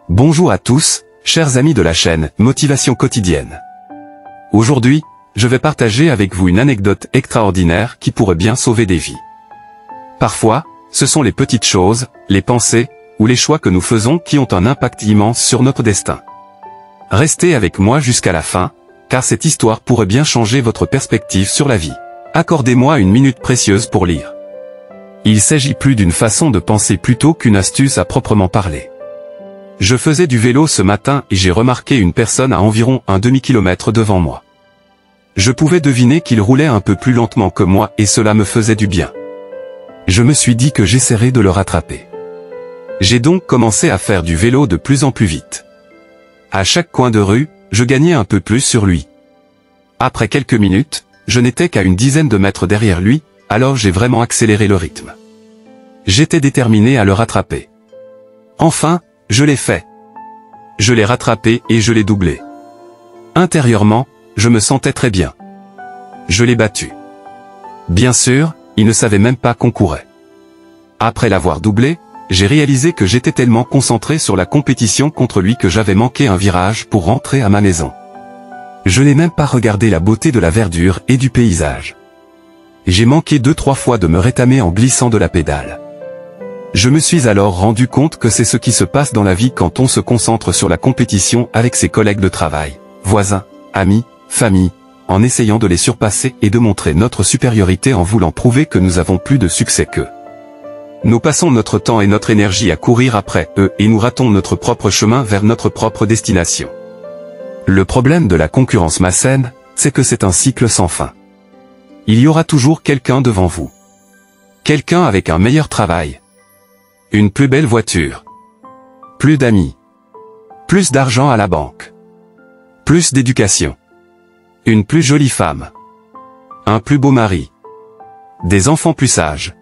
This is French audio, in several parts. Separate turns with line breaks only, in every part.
Bonjour à tous, chers amis de la chaîne Motivation quotidienne. Aujourd'hui, je vais partager avec vous une anecdote extraordinaire qui pourrait bien sauver des vies. Parfois, ce sont les petites choses, les pensées, ou les choix que nous faisons qui ont un impact immense sur notre destin. Restez avec moi jusqu'à la fin, car cette histoire pourrait bien changer votre perspective sur la vie. Accordez-moi une minute précieuse pour lire. Il s'agit plus d'une façon de penser plutôt qu'une astuce à proprement parler. Je faisais du vélo ce matin et j'ai remarqué une personne à environ un demi-kilomètre devant moi. Je pouvais deviner qu'il roulait un peu plus lentement que moi et cela me faisait du bien. Je me suis dit que j'essaierais de le rattraper. J'ai donc commencé à faire du vélo de plus en plus vite. À chaque coin de rue, je gagnais un peu plus sur lui. Après quelques minutes, je n'étais qu'à une dizaine de mètres derrière lui, alors j'ai vraiment accéléré le rythme. J'étais déterminé à le rattraper. Enfin, je l'ai fait. Je l'ai rattrapé et je l'ai doublé. Intérieurement, je me sentais très bien. Je l'ai battu. Bien sûr, il ne savait même pas qu'on courait. Après l'avoir doublé, j'ai réalisé que j'étais tellement concentré sur la compétition contre lui que j'avais manqué un virage pour rentrer à ma maison. Je n'ai même pas regardé la beauté de la verdure et du paysage. J'ai manqué 2-3 fois de me rétamer en glissant de la pédale. Je me suis alors rendu compte que c'est ce qui se passe dans la vie quand on se concentre sur la compétition avec ses collègues de travail, voisins, amis, famille, en essayant de les surpasser et de montrer notre supériorité en voulant prouver que nous avons plus de succès qu'eux. Nous passons notre temps et notre énergie à courir après eux et nous ratons notre propre chemin vers notre propre destination. Le problème de la concurrence malsaine, c'est que c'est un cycle sans fin. Il y aura toujours quelqu'un devant vous. Quelqu'un avec un meilleur travail. Une plus belle voiture. Plus d'amis. Plus d'argent à la banque. Plus d'éducation. Une plus jolie femme. Un plus beau mari. Des enfants plus sages.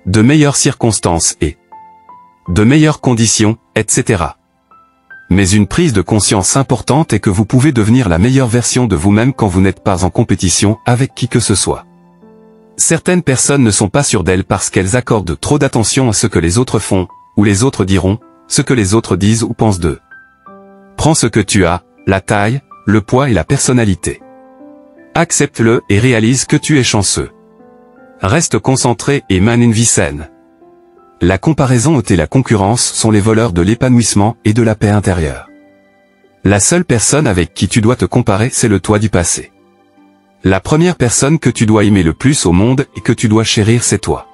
De meilleures circonstances et de meilleures conditions, etc. Mais une prise de conscience importante est que vous pouvez devenir la meilleure version de vous-même quand vous n'êtes pas en compétition avec qui que ce soit. Certaines personnes ne sont pas sûres d'elles parce qu'elles accordent trop d'attention à ce que les autres font, ou les autres diront, ce que les autres disent ou pensent d'eux. Prends ce que tu as, la taille, le poids et la personnalité. Accepte-le et réalise que tu es chanceux. Reste concentré et mène une vie saine. La comparaison et la concurrence sont les voleurs de l'épanouissement et de la paix intérieure. La seule personne avec qui tu dois te comparer, c'est le toi du passé. La première personne que tu dois aimer le plus au monde et que tu dois chérir, c'est toi.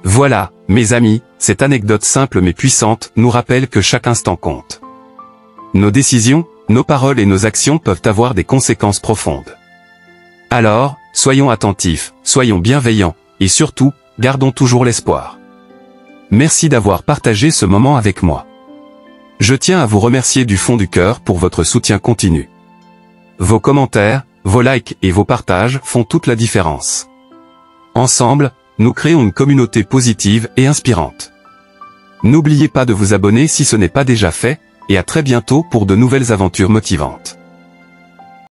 Voilà, mes amis, cette anecdote simple mais puissante nous rappelle que chaque instant compte. Nos décisions, nos paroles et nos actions peuvent avoir des conséquences profondes. Alors, soyons attentifs, soyons bienveillants, et surtout, gardons toujours l'espoir. Merci d'avoir partagé ce moment avec moi. Je tiens à vous remercier du fond du cœur pour votre soutien continu. Vos commentaires, vos likes et vos partages font toute la différence. Ensemble, nous créons une communauté positive et inspirante. N'oubliez pas de vous abonner si ce n'est pas déjà fait, et à très bientôt pour de nouvelles aventures motivantes.